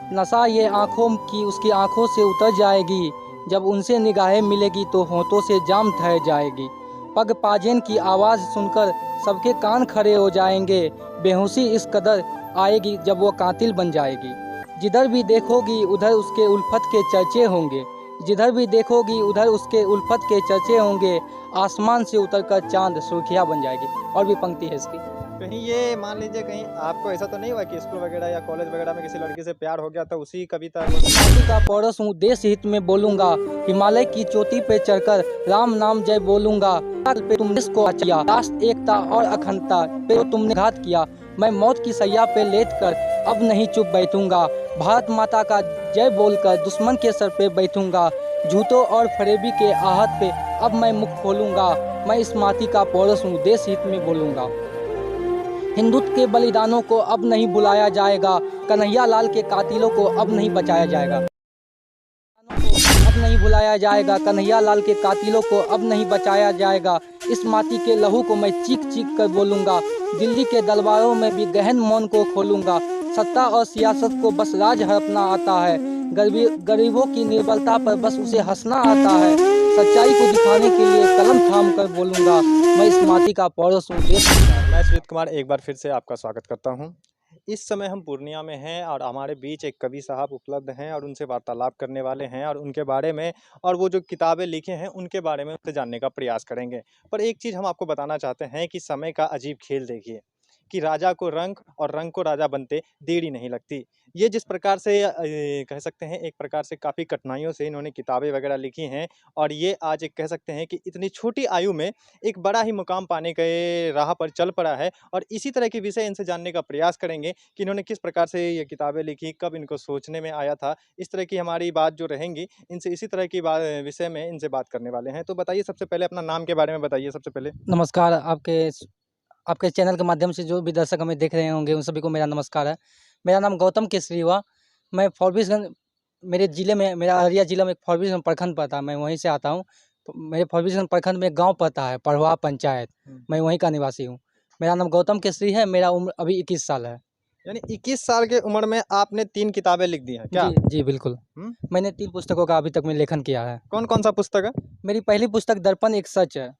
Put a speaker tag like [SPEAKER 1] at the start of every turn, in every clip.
[SPEAKER 1] नशा ये आँखों की उसकी आँखों से उतर जाएगी। जब उनसे निगाहें मिलेगी तो होंठों से जाम ठहर जाएगी। पग पाजेन की आवाज़ सुनकर सबके कान खड़े हो जाएंगे। बेहोशी इस कदर आएगी जब वो कातिल बन जाएगी। जिधर भी देखोगी उधर उसके उल्फत के चर्चे होंगे। जिधर भी देखोगी उधर उसके उल्फत के चर्चे होंगे। आसमान से उतरकर चांद सुर्खियाँ बन जाएगी। और भी पंक्ति है इसकी।
[SPEAKER 2] कहीं ये मान लीजिए, कहीं आपको ऐसा तो नहीं हुआ कि स्कूल वगैरह या कॉलेज वगैरह में किसी लड़की से प्यार हो गया तो उसी कविता को
[SPEAKER 1] माटी का पौरस हूँ देश हित में बोलूंगा। हिमालय की चोटी पे चढ़कर राम नाम जय बोलूंगा। पे तुमने देश को किया राष्ट्र एकता और अखंडता पे तो तुमने घात किया। मैं मौत की सैया पे लेट कर अब नहीं चुप बैठूंगा। भारत माता का जय बोलकर दुश्मन के सर पे बैठूंगा। झूठों और फरेबी के आहत पे अब मैं मुख खोलूंगा। मैं इस माटी का पौरस हूँ देश हित में बोलूंगा। हिंदुत्व के बलिदानों को अब नहीं भुलाया जाएगा। कन्हैया लाल के कातिलों को अब नहीं बचाया जाएगा। अब नहीं भुलाया जाएगा। कन्हैया लाल के कातिलों को अब नहीं बचाया जाएगा। इस माटी के लहू को मैं चीख चीख कर बोलूंगा। दिल्ली के दरबारों में भी गहन मौन को खोलूंगा। सत्ता और सियासत को बस राज हड़पना आता है। गरीबों की निर्बलता पर बस उसे हंसना आता है। सच्चाई को दिखाने के लिए कलम थाम कर बोलूंगा। मैं इस माटी का पौरस हूँ देश।
[SPEAKER 2] मैं श्रीत कुमार एक बार फिर से आपका स्वागत करता हूं। इस समय हम पूर्णिया में हैं और हमारे बीच एक कवि साहब उपलब्ध हैं और उनसे वार्तालाप करने वाले हैं और उनके बारे में और वो जो किताबें लिखे हैं उनके बारे में उनसे जानने का प्रयास करेंगे। पर एक चीज़ हम आपको बताना चाहते हैं कि समय का अजीब खेल देखिए कि राजा को रंग और रंग को राजा बनते देरी नहीं लगती। ये जिस प्रकार से कह सकते हैं एक प्रकार से काफ़ी कठिनाइयों से इन्होंने किताबें वगैरह लिखी हैं और ये आज एक कह सकते हैं कि इतनी छोटी आयु में एक बड़ा ही मुकाम पाने के राह पर चल पड़ा है और इसी तरह के विषय इनसे जानने का प्रयास करेंगे कि इन्होंने किस प्रकार से ये किताबें लिखी, कब इनको सोचने में आया था। इस तरह की हमारी बात जो रहेंगी, इनसे इसी तरह की विषय में इनसे बात करने वाले हैं। तो बताइए, सबसे पहले अपना नाम के बारे में बताइए सबसे पहले।
[SPEAKER 1] नमस्कार। आपके चैनल के माध्यम से जो भी दर्शक हमें देख रहे होंगे उन सभी को मेरा नमस्कार है। मेरा नाम गौतम केसरी हुआ। मैं फॉरबिसगंज मेरे ज़िले में मेरा अररिया ज़िला में एक फॉरबिसगंज प्रखंड पड़ता है। मैं वहीं से आता हूँ। तो मेरे फॉरबिसगंज प्रखंड में एक गाँव पड़ता है पढ़वा पंचायत। मैं वहीं का निवासी हूँ। मेरा नाम गौतम केसरी है। मेरा उम्र अभी 21 साल है।
[SPEAKER 2] यानी 21 साल के उम्र में आपने 3 किताबें लिख दी हैं क्या?
[SPEAKER 1] जी, जी बिल्कुल।
[SPEAKER 2] हुँ।
[SPEAKER 1] मैंने 3 पुस्तकों का अभी तक में लेखन किया है।
[SPEAKER 2] कौन-कौन सा पुस्तक है?
[SPEAKER 1] मेरी पहली पुस्तक दर्पण एक सच है।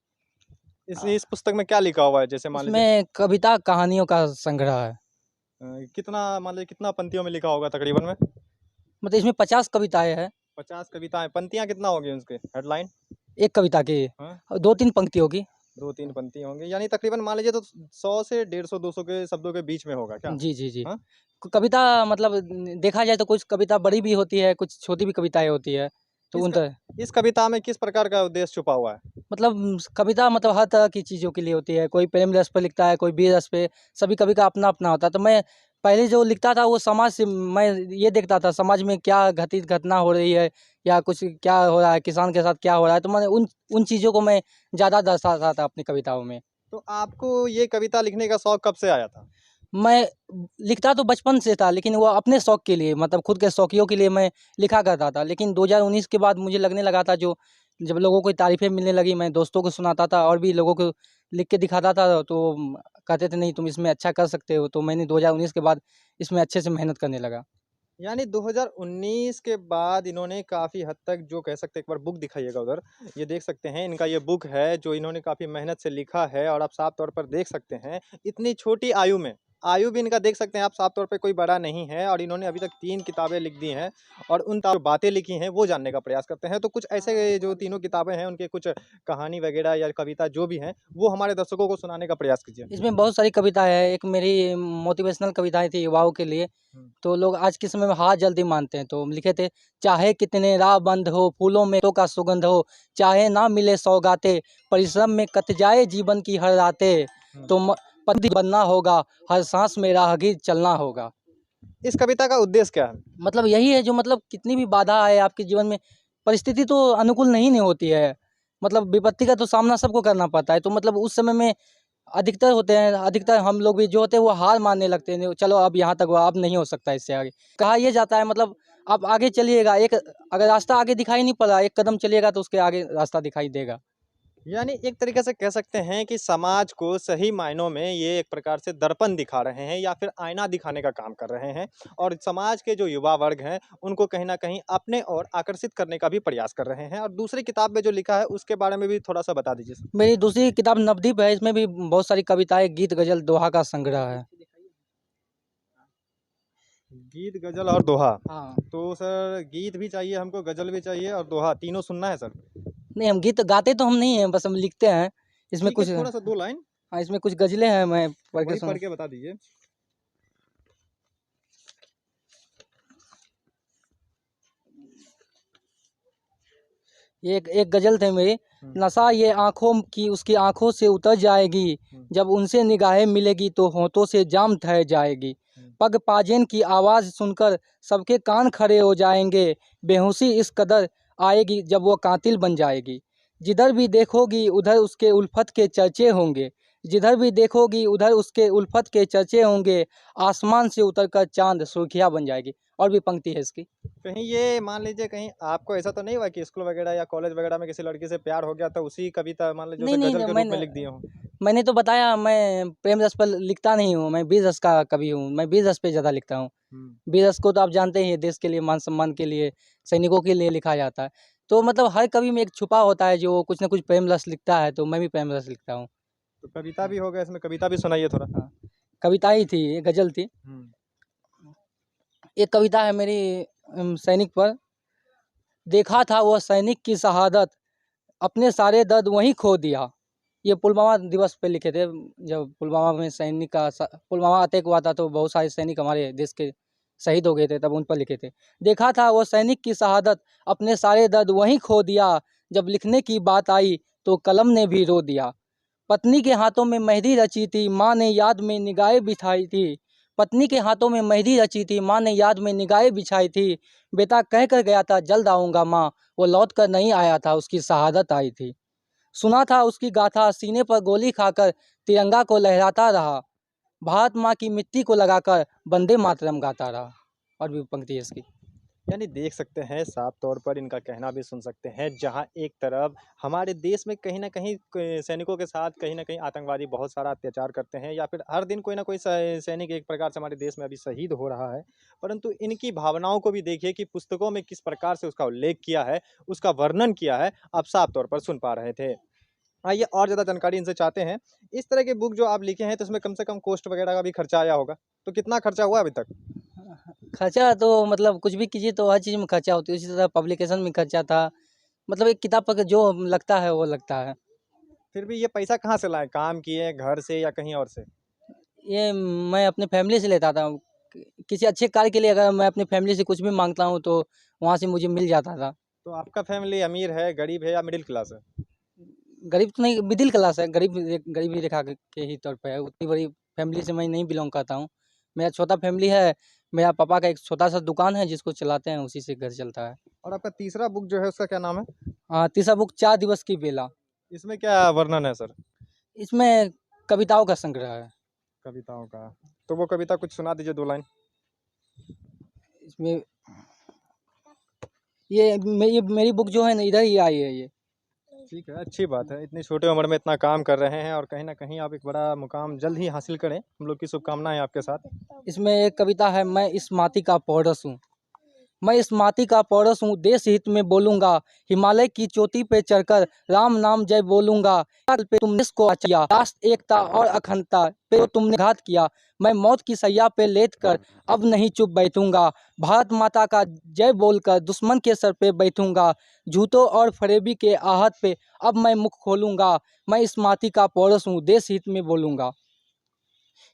[SPEAKER 2] इस पुस्तक में क्या लिखा हुआ है? जैसे मान लीजिए
[SPEAKER 1] इसमें कविता कहानियों का संग्रह है।
[SPEAKER 2] कितना मान लीजिए कितना पंक्तियों में लिखा होगा तकरीबन में?
[SPEAKER 1] मतलब इसमें 50 कविताएँ हैं।
[SPEAKER 2] 50 कविताएँ, पंक्तियाँ कितना होगी उसके हेडलाइन?
[SPEAKER 1] एक कविता की
[SPEAKER 2] हाँ,
[SPEAKER 1] 2-3 पंक्तियों की।
[SPEAKER 2] 2-3 पंक्ति होंगी यानी तकरीबन मान लीजिए तो 100 से 150-200 के शब्दों के बीच में होगा क्या?
[SPEAKER 1] जी, जी, जी।
[SPEAKER 2] हाँ?
[SPEAKER 1] कविता मतलब देखा जाए तो कुछ कविता बड़ी भी होती है, कुछ छोटी भी कविताएँ होती है। तो
[SPEAKER 2] इस
[SPEAKER 1] उन
[SPEAKER 2] क
[SPEAKER 1] तरह
[SPEAKER 2] इस कविता में किस प्रकार का उद्देश्य छुपा हुआ है?
[SPEAKER 1] मतलब कविता मतलब हर तरह की चीज़ों के लिए होती है। कोई प्रेम रस पे लिखता है, कोई वीर रस पे, सभी कवि का अपना-अपना होता है। तो मैं पहले जो लिखता था वो समाज से मैं ये देखता था समाज में क्या घटित घटना हो रही है या कुछ क्या हो रहा है, किसान के साथ क्या हो रहा है। तो मैंने उन उन चीज़ों को मैं ज़्यादा दर्शाता था अपनी कविताओं में।
[SPEAKER 2] तो आपको ये कविता लिखने का शौक कब से आया था?
[SPEAKER 1] मैं लिखता तो बचपन से था, लेकिन वो अपने शौक के लिए मतलब खुद के शौकियों के लिए मैं लिखा करता था। लेकिन 2019 के बाद मुझे लगने लगा था जो जब लोगों को तारीफ़ें मिलने लगी, मैं दोस्तों को सुनाता था और भी लोगों को लिख के दिखाता था, तो कहते थे नहीं तुम इसमें अच्छा कर सकते हो। तो मैंने 2019 के बाद इसमें अच्छे से मेहनत करने लगा।
[SPEAKER 2] यानी 2019 के बाद इन्होंने काफ़ी हद तक जो कह सकते हैं, एक बार बुक दिखाइएगा उधर, ये देख सकते हैं इनका ये बुक है जो इन्होंने काफ़ी मेहनत से लिखा है और आप साफ तौर पर देख सकते हैं इतनी छोटी आयु में, आयु भी इनका देख सकते हैं आप साफ तौर पे कोई बड़ा नहीं है और इन्होंने अभी तक 3 किताबें लिख दी हैं और उन बातें लिखी हैं वो जानने का प्रयास करते हैं। तो कुछ ऐसे जो तीनों किताबें हैं उनके कुछ कहानी वगैरह या कविता जो भी हैं, वो हमारे दर्शकों को सुनाने का प्रयास कीजिए।
[SPEAKER 1] इसमें बहुत सारी कविताएँ हैं। एक मेरी मोटिवेशनल कविताएँ थी युवाओं के लिए।
[SPEAKER 2] हुँ।
[SPEAKER 1] तो लोग आज के समय में हार जल्दी मानते हैं, तो लिखे थे, चाहे कितने राह बंद हो, फूलों में तो का सुगंध हो, चाहे ना मिले सौगातें, परिश्रम में कट जाए जीवन की हर रातें,
[SPEAKER 2] हुँ।
[SPEAKER 1] तो पति बनना होगा, हर सांस में राहगीर चलना होगा।
[SPEAKER 2] इस कविता का उद्देश्य क्या है?
[SPEAKER 1] मतलब यही है जो मतलब कितनी भी बाधा आए आपके जीवन में, परिस्थिति तो अनुकूल नहीं होती है। मतलब विपत्ति का तो सामना सबको करना पड़ता है। तो मतलब उस समय में अधिकतर होते हैं, अधिकतर हम लोग भी जो होते हैं वो हार मानने लगते हैं, चलो अब यहाँ तक हुआ, अब नहीं हो सकता इससे आगे। कहा ये जाता है मतलब आप आगे चलिएगा, एक अगर रास्ता आगे दिखाई नहीं पड़ा, एक कदम चलिएगा तो उसके आगे रास्ता दिखाई देगा।
[SPEAKER 2] यानी एक तरीके से कह सकते हैं कि समाज को सही मायनों में ये एक प्रकार से दर्पण दिखा रहे हैं या फिर आईना दिखाने का काम कर रहे हैं और समाज के जो युवा वर्ग हैं उनको कहीं न कहीं अपने ओर आकर्षित करने का भी प्रयास कर रहे हैं। और दूसरी किताब में जो लिखा है उसके बारे में भी थोड़ा-सा बता दीजिए सर?
[SPEAKER 1] मेरी दूसरी किताब नवदीप है, इसमें भी बहुत सारी कविताएँ, गीत, गज़ल, दोहा का संग्रह है।
[SPEAKER 2] गीत, गज़ल और दोहा।
[SPEAKER 1] हाँ।
[SPEAKER 2] तो सर गीत भी चाहिए हमको, गज़ल भी चाहिए और दोहा तीनों सुनना है सर?
[SPEAKER 1] नहीं, हम गीत गाते तो हम नहीं हैं, बस हम लिखते हैं। इसमें
[SPEAKER 2] ठीक है,
[SPEAKER 1] कुछ
[SPEAKER 2] थोड़ा-सा 2 लाइन
[SPEAKER 1] हाँ, इसमें कुछ गज़लें हैं, मैं पढ़ के
[SPEAKER 2] वही
[SPEAKER 1] सुना
[SPEAKER 2] पढ़ के बता दीजिए।
[SPEAKER 1] एक एक गज़ल थे मेरी,
[SPEAKER 2] हुँ,
[SPEAKER 1] नशा ये आँखों की उसकी आँखों से उतर जाएगी,
[SPEAKER 2] हुँ,
[SPEAKER 1] जब उनसे निगाहें मिलेगी तो होंठों से जाम ठहर जाएगी।
[SPEAKER 2] हुँ।
[SPEAKER 1] पग पाजेन की आवाज़ सुनकर सबके कान खड़े हो जाएँगे, बेहोशी इस कदर आएगी जब वो कातिल बन जाएगी। जिधर भी देखोगी उधर उसके उल्फत के चर्चे होंगे, जिधर भी देखोगी उधर उसके उल्फत के चर्चे होंगे, आसमान से उतरकर चाँद सुर्खियाँ बन जाएगी। और भी पंक्ति है इसकी।
[SPEAKER 2] कहीं ये मान लीजिए कहीं आपको ऐसा तो नहीं हुआ कि स्कूल वगैरह या कॉलेज वगैरह में किसी लड़की से प्यार हो गया तो उसी कविता मान लीजिए
[SPEAKER 1] नहीं,
[SPEAKER 2] उसे
[SPEAKER 1] नहीं,
[SPEAKER 2] गज़ल
[SPEAKER 1] नहीं
[SPEAKER 2] के रूप में लिख दिए हों?
[SPEAKER 1] मैंने तो बताया, मैं प्रेम रस पर लिखता नहीं हूँ, मैं वीर रस का कवि हूँ, मैं वीर रस पे ज़्यादा लिखता हूँ।
[SPEAKER 2] हुँ।
[SPEAKER 1] वीर रस को तो आप जानते ही हैं, देश के लिए, मान-सम्मान के लिए, सैनिकों के लिए लिखा जाता है। तो मतलब हर कवि में एक छुपा होता है जो कुछ न कुछ प्रेम रस लिखता है, तो मैं भी प्रेम रस लिखता हूँ।
[SPEAKER 2] तो कविता भी हो गया इसमें कविता भी सुनाइए थोड़ा।
[SPEAKER 1] हाँ, कविता ही थी, ये गज़ल थी।
[SPEAKER 2] हुँ।
[SPEAKER 1] एक कविता है मेरी सैनिक पर। देखा था वो सैनिक की शहादत, अपने सारे दर्द वहीं खो दिया। ये पुलवामा दिवस पे लिखे थे, जब पुलवामा में सैनिक का पुलवामा अटैक हुआ था तो बहुत सारे सैनिक हमारे देश के शहीद हो गए थे, तब उन पर लिखे थे। देखा था वो सैनिक की शहादत, अपने सारे दर्द वहीं खो दिया, जब लिखने की बात आई तो कलम ने भी रो दिया। पत्नी के हाथों में मेहंदी रची थी, माँ ने याद में निगाहें बिछाई थी। पत्नी के हाथों में मेहंदी रची थी, माँ ने याद में निगाहें बिछाई थी। बेटा कह कर गया था जल्द आऊँगा माँ, वो लौट कर नहीं आया था, उसकी शहादत आई थी। सुना था उसकी गाथा, सीने पर गोली खाकर तिरंगा को लहराता रहा। भारत माँ की मिट्टी को लगाकर वंदे मातरम गाता रहा। और भी पंक्ति है इसकी।
[SPEAKER 2] यानी देख सकते हैं साफ तौर पर इनका कहना भी सुन सकते हैं जहां एक तरफ हमारे देश में कहीं न कहीं सैनिकों के साथ कहीं न कहीं आतंकवादी बहुत सारा अत्याचार करते हैं या फिर हर दिन कोई ना कोई सैनिक एक प्रकार से हमारे देश में अभी शहीद हो रहा है। परंतु इनकी भावनाओं को भी देखिए कि पुस्तकों में किस प्रकार से उसका उल्लेख किया है, उसका वर्णन किया है, आप साफ तौर पर सुन पा रहे थे। आइए और ज़्यादा जानकारी इनसे चाहते हैं। इस तरह के बुक जो आप लिखे हैं तो इसमें कम से कम कॉस्ट वगैरह का भी खर्चा आया होगा। तो कितना खर्चा हुआ अभी तक?
[SPEAKER 1] खर्चा तो मतलब कुछ भी कीजिए तो हर चीज़ में खर्चा होती है, उसी तरह पब्लिकेशन में खर्चा था। मतलब एक किताब पर जो लगता है वो लगता है।
[SPEAKER 2] फिर भी ये पैसा कहाँ से लाए? काम किए, घर से या कहीं और से?
[SPEAKER 1] ये मैं अपने फैमिली से लेता था। किसी अच्छे कार्य के लिए अगर मैं अपनी फैमिली से कुछ भी माँगता हूँ तो वहाँ से मुझे मिल जाता था।
[SPEAKER 2] तो आपका फैमिली अमीर है, गरीब है या मिडिल क्लास है?
[SPEAKER 1] गरीब तो नहीं, मिडिल क्लास है, गरीबी रेखा के ही तौर पे है। उतनी बड़ी फैमिली से मैं नहीं बिलॉन्ग करता हूँ। मेरा छोटा फैमिली है, मेरा पापा का एक छोटा-सा दुकान है जिसको चलाते हैं, उसी से घर चलता है।
[SPEAKER 2] और आपका तीसरा बुक जो है उसका क्या नाम है?
[SPEAKER 1] तीसरा बुक 4 दिवस की बेला।
[SPEAKER 2] इसमें क्या वर्णन है सर?
[SPEAKER 1] इसमें कविताओं का संग्रह है।
[SPEAKER 2] कविताओं का। तो वो कविता कुछ सुना दीजिए 2 लाइन।
[SPEAKER 1] इसमें ये मेरी बुक जो है ना इधर ही आई है ये।
[SPEAKER 2] ठीक है, अच्छी बात है। इतनी छोटी उम्र में इतना काम कर रहे हैं और कहीं न कहीं आप एक बड़ा मुकाम जल्द ही हासिल करें। हम लोग की शुभकामनाएँ आपके साथ।
[SPEAKER 1] इसमें एक कविता है, मैं इस माटी का पौरस हूँ। मैं इस माटी का पौरस हूँ, देश हित में बोलूंगा, हिमालय की चोटी पे चढ़कर राम नाम जय बोलूंगा। पे तुमने इसको बचाया, राष्ट्र एकता और अखंडता पे तुमने घात किया। मैं मौत की सैया पे लेट कर अब नहीं चुप बैठूंगा। भारत माता का जय बोलकर दुश्मन के सर पे बैठूंगा। झूठों और फरेबी के आहट पे अब मैं मुख खोलूंगा। मैं इस माटी का पौरस हूँ, देश हित में बोलूंगा।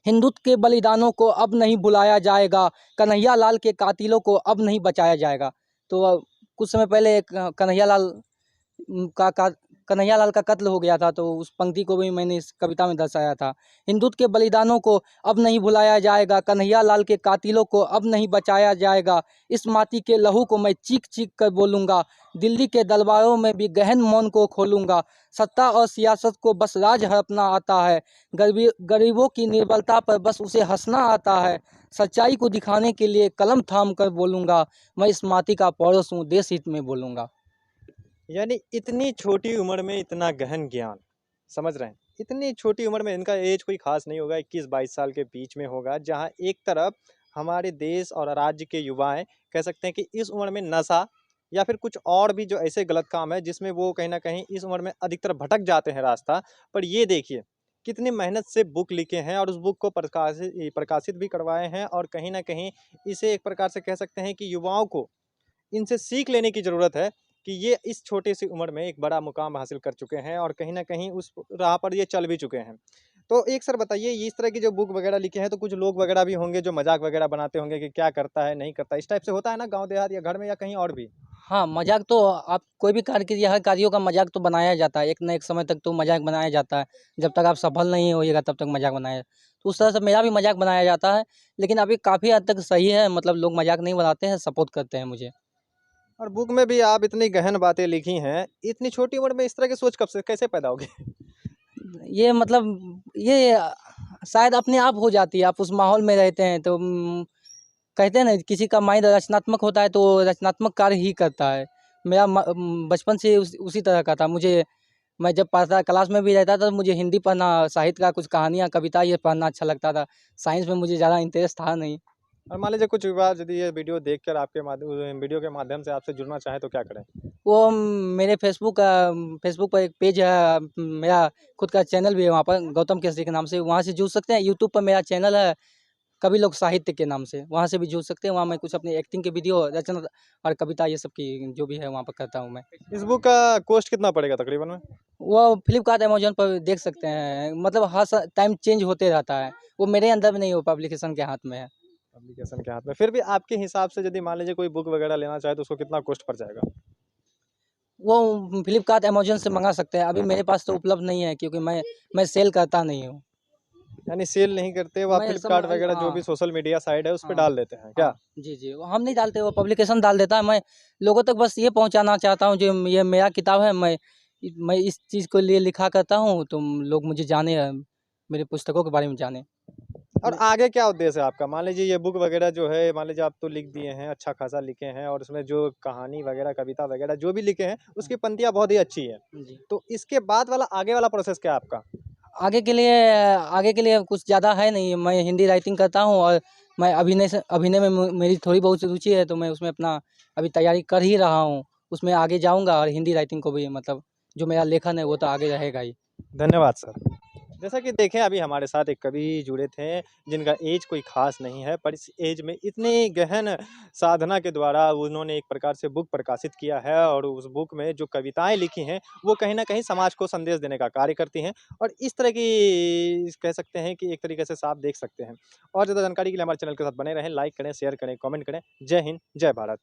[SPEAKER 1] हिंदुत्व के बलिदानों को अब नहीं भुलाया जाएगा, कन्हैया लाल के कातिलों को अब नहीं बचाया जाएगा। तो कुछ समय पहले कन्हैया लाल का कन्हैया लाल का कत्ल हो गया था, तो उस पंक्ति को भी मैंने इस कविता में दर्शाया था। हिंदुत्व के बलिदानों को अब नहीं भुलाया जाएगा, कन्हैया लाल के कातिलों को अब नहीं बचाया जाएगा। इस माटी के लहू को मैं चीख चीख कर बोलूँगा, दिल्ली के दरबारों में भी गहन मौन को खोलूँगा। सत्ता और सियासत को बस राज हड़पना आता है, गरीबों की निर्बलता पर बस उसे हंसना आता है। सच्चाई को दिखाने के लिए कलम थाम कर बोलूँगा, मैं इस माटी का पौरस हूँ, देश हित में बोलूँगा।
[SPEAKER 2] यानी इतनी छोटी उम्र में इतना गहन ज्ञान, समझ रहे हैं? इतनी छोटी उम्र में इनका एज कोई ख़ास नहीं होगा, 21-22 साल के बीच में होगा, जहाँ एक तरफ हमारे देश और राज्य के युवाएँ कह सकते हैं कि इस उम्र में नशा या फिर कुछ और भी जो ऐसे गलत काम है, जिसमें वो कहीं न कहीं इस उम्र में अधिकतर भटक जाते हैं रास्ता। पर ये देखिए, कितनी मेहनत से बुक लिखे हैं और उस बुक को प्रकाशित भी करवाए हैं और कहीं न कहीं इसे एक प्रकार से कह सकते हैं कि युवाओं को इनसे सीख लेने की ज़रूरत है कि ये इस छोटी सी उम्र में एक बड़ा मुकाम हासिल कर चुके हैं और कहीं न कहीं उस राह पर ये चल भी चुके हैं। तो एक सर बताइए ये इस तरह की जो बुक वगैरह लिखे हैं तो कुछ लोग वगैरह भी होंगे जो मज़ाक वगैरह बनाते होंगे कि क्या करता है, नहीं करता है, इस टाइप से होता है ना गाँव देहात या घर में या कहीं और भी?
[SPEAKER 1] हाँ, मज़ाक तो आप कोई भी कार्य कीजिए, हर कार्यों का मज़ाक तो बनाया जाता है। एक ना एक समय तक तो मज़ाक बनाया जाता है। जब तक आप सफल नहीं होइएगा तब तक मज़ाक बनाया तो उस तरह से मेरा भी मज़ाक बनाया जाता है। लेकिन अभी काफ़ी हद तक सही है, मतलब लोग मज़ाक नहीं बनाते हैं, सपोर्ट करते हैं मुझे।
[SPEAKER 2] और बुक में भी आप इतनी गहन बातें लिखी हैं, इतनी छोटी उम्र में इस तरह की सोच कब से कैसे पैदा हो गई?
[SPEAKER 1] ये मतलब ये शायद अपने आप हो जाती है, आप उस माहौल में रहते हैं तो कहते हैं ना किसी का माइंड रचनात्मक होता है तो वो रचनात्मक कार्य ही करता है। मेरा बचपन से उसी तरह का था। मैं जब पढ़ता क्लास में भी रहता था तो मुझे हिंदी पढ़ना, साहित्य का कुछ कहानियाँ, कविता ये पढ़ना अच्छा लगता था। साइंस में मुझे ज़्यादा इंटरेस्ट था नहीं।
[SPEAKER 2] और मान लीजिए कुछ युवा यदि ये वीडियो देखकर आपके वीडियो के माध्यम से आपसे जुड़ना चाहें तो क्या करें?
[SPEAKER 1] वो मेरे फ़ेसबुक पर एक पेज है, मेरा खुद का चैनल भी है वहाँ पर गौतम केसरी के नाम से, वहाँ से जुड़ सकते हैं। यूट्यूब पर मेरा चैनल है कवि लोग साहित्य के नाम से, वहाँ से भी जुड़ सकते हैं। वहाँ मैं कुछ अपनी एक्टिंग के वीडियो, रचना और कविता ये सब की जो भी है वहाँ पर करता हूँ मैं।
[SPEAKER 2] इस बुक का कॉस्ट कितना पड़ेगा तकरीबन में?
[SPEAKER 1] वो फ्लिपकार्ट, अमेज़न पर देख सकते हैं। मतलब हर टाइम चेंज होते रहता है। वो मेरे अंदर में नहीं, वो पब्लिकेशन के हाथ में है।
[SPEAKER 2] पब्लिकेशन के हाथ में। फिर भी आपके हिसाब से यदि मान लीजिए कोई बुक वगैरह लेना चाहे तो उसको कितना कॉस्ट पड़ जाएगा?
[SPEAKER 1] वो फ्लिपकार्ट, अमेज़न से मंगा सकते हैं। अभी मेरे पास तो उपलब्ध नहीं है क्योंकि मैं सेल करता नहीं हूँ।
[SPEAKER 2] यानी सेल नहीं करते वो आप
[SPEAKER 1] मैं
[SPEAKER 2] फ्लिपकार्ट वगैरह जो भी
[SPEAKER 1] हाँ,
[SPEAKER 2] सोशल मीडिया साइट है उस पे
[SPEAKER 1] हाँ,
[SPEAKER 2] डाल देते हैं क्या?
[SPEAKER 1] हाँ। जी, जी। वो हम नहीं डालते, वो पब्लिकेशन डाल देता है। मैं लोगों तक बस ये पहुँचाना चाहता हूँ जो ये मेरा किताब है, मैं इस चीज़ के लिए लिखा करता हूँ, तो लोग मुझे जाने, मेरी पुस्तकों के बारे में जानें।
[SPEAKER 2] और
[SPEAKER 1] मैं
[SPEAKER 2] आगे क्या उद्देश्य है आपका? मान लीजिए ये बुक वगैरह जो है मान लीजिए आप तो लिख दिए हैं, अच्छा खासा लिखे हैं और उसमें जो कहानी वगैरह, कविता वगैरह जो भी लिखे हैं उसकी पंक्तियाँ बहुत ही अच्छी हैं।
[SPEAKER 1] जी।
[SPEAKER 2] तो इसके बाद वाला आगे वाला प्रोसेस क्या है आपका?
[SPEAKER 1] आगे के लिए कुछ ज़्यादा है नहीं। मैं हिंदी राइटिंग करता हूँ और मैं अभिनय में मेरी थोड़ी बहुत रुचि है, तो मैं उसमें अपना अभी तैयारी कर ही रहा हूँ। उसमें आगे जाऊँगा और हिंदी राइटिंग को भी, मतलब जो मेरा लेखन है वो तो आगे रहेगा ही।
[SPEAKER 2] धन्यवाद सर। जैसा कि देखें अभी हमारे साथ एक कवि जुड़े थे, जिनका ऐज कोई ख़ास नहीं है, पर इस ऐज में इतनी गहन साधना के द्वारा उन्होंने एक प्रकार से बुक प्रकाशित किया है और उस बुक में जो कविताएँ लिखी हैं, वो कहीं न कहीं समाज को संदेश देने का कार्य करती हैं और इस तरह की कह सकते हैं कि एक तरीके से साफ देख सकते हैं। और ज़्यादा जानकारी के लिए हमारे चैनल के साथ बने रहें, लाइक करें, शेयर करें, कमेंट करें। जय हिंद, जय भारत।